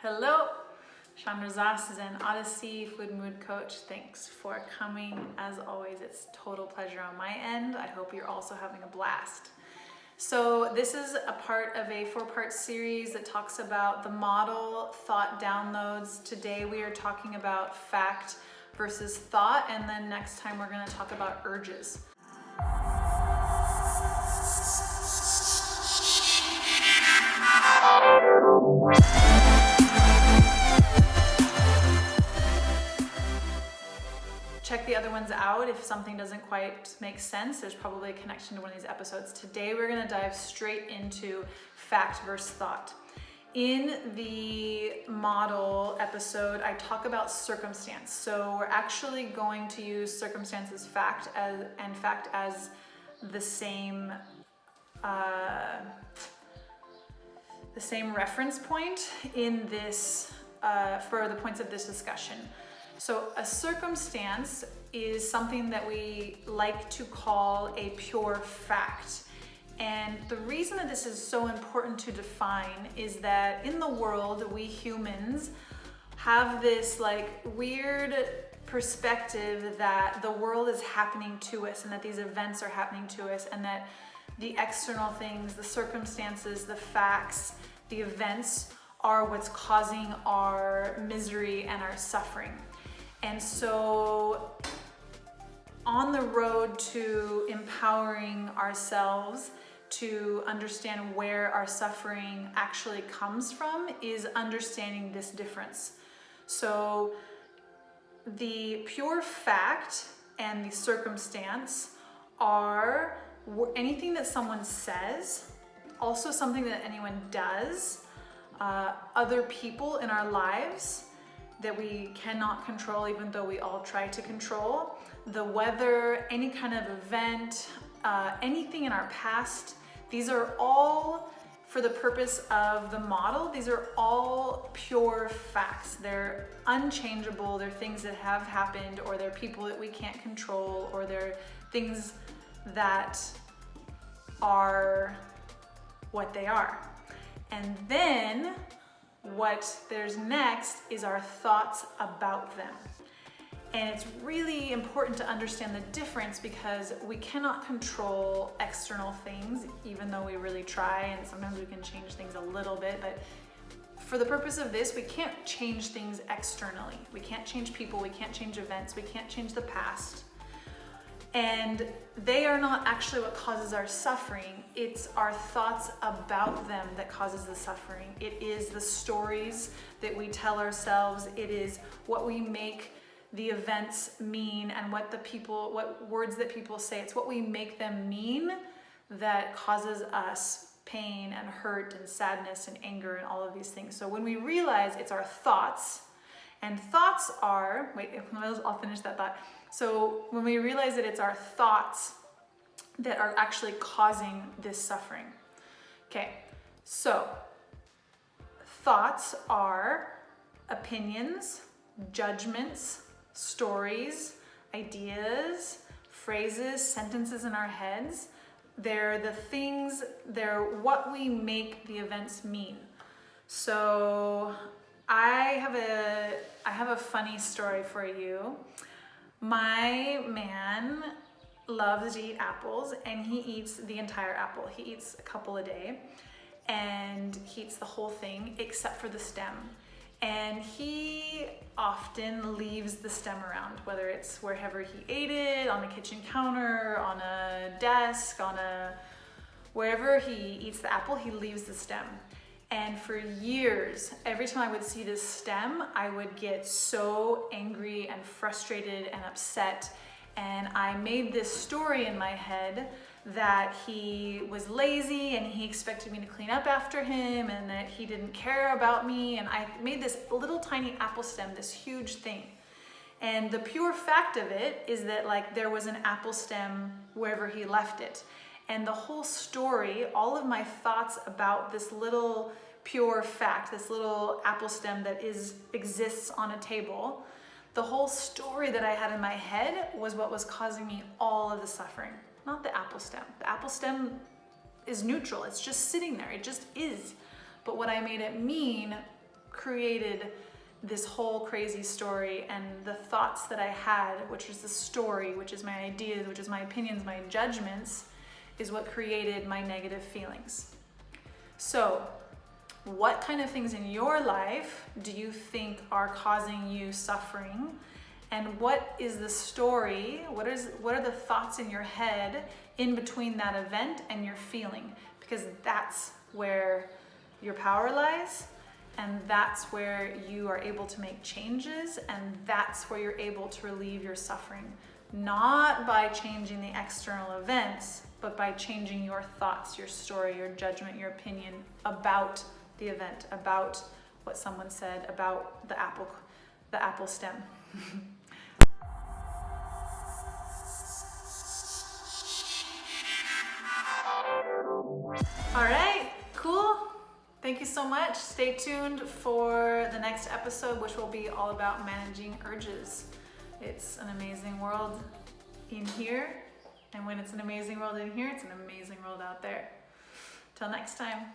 Hello, Chandra Zas is an Odyssey food mood coach. Thanks for coming. As always, it's total pleasure on my end. I hope you're also having a blast. So this is a part of a 4-part series that talks about the model thought downloads. Today we are talking about fact versus thought, and then next time we're going to talk about urges. Check the other ones out. If something doesn't quite make sense, there's probably a connection to one of these episodes. Today we're going to dive straight into fact versus thought. In the model episode, I talk about circumstance. So we're actually going to use circumstance as fact and fact as the same reference point in this for the points of this discussion. So a circumstance is something that we like to call a pure fact. And the reason that this is so important to define is that in the world, we humans have this weird perspective that the world is happening to us and that these events are happening to us and that the external things, the circumstances, the facts, the events are what's causing our misery and our suffering. And so on the road to empowering ourselves to understand where our suffering actually comes from is understanding this difference. So the pure fact and the circumstance are anything that someone says, also something that anyone does, other people in our lives that we cannot control, even though we all try to control, the weather, any kind of event, anything in our past. These are all, for the purpose of the model, these are all pure facts. They're unchangeable. They're things that have happened, or they're people that we can't control, or they're things that are what they are. And then what there's next is our thoughts about them. And it's really important to understand the difference because we cannot control external things, even though we really try, and sometimes we can change things a little bit, but for the purpose of this, we can't change things externally. We can't change people, we can't change events, we can't change the past. And they are not actually what causes our suffering. It's our thoughts about them that causes the suffering. It is the stories that we tell ourselves. It is what we make the events mean and what words that people say. It's what we make them mean that causes us pain and hurt and sadness and anger and all of these things. So when we realize it's our thoughts, and thoughts are, I'll finish that thought. So when we realize that it's our thoughts that are actually causing this suffering. Okay, so thoughts are opinions, judgments, stories, ideas, phrases, sentences in our heads. They're what we make the events mean. So I have a funny story for you. My man loves to eat apples, and he eats the entire apple. He eats a couple a day, and he eats the whole thing except for the stem. And he often leaves the stem around, whether it's wherever he ate it, on the kitchen counter, on a desk, wherever he eats the apple, he leaves the stem. And for years, every time I would see this stem, I would get so angry and frustrated and upset. And I made this story in my head that he was lazy and he expected me to clean up after him and that he didn't care about me. And I made this little tiny apple stem, this huge thing. And the pure fact of it is that there was an apple stem wherever he left it. And the whole story, all of my thoughts about this little pure fact, this little apple stem that exists on a table, the whole story that I had in my head was what was causing me all of the suffering, not the apple stem. The apple stem is neutral. It's just sitting there. It just is. But what I made it mean created this whole crazy story, and the thoughts that I had, which is the story, which is my ideas, which is my opinions, my judgments, is what created my negative feelings. So what kind of things in your life do you think are causing you suffering? And what is the story? What are the thoughts in your head in between that event and your feeling? Because that's where your power lies, and that's where you are able to make changes, and that's where you're able to relieve your suffering. Not by changing the external events, but by changing your thoughts, your story, your judgment, your opinion about the event, about what someone said, about the apple stem. All right, cool. Thank you so much. Stay tuned for the next episode, which will be all about managing urges. It's an amazing world in here, and when it's an amazing world in here, it's an amazing world out there. Till next time.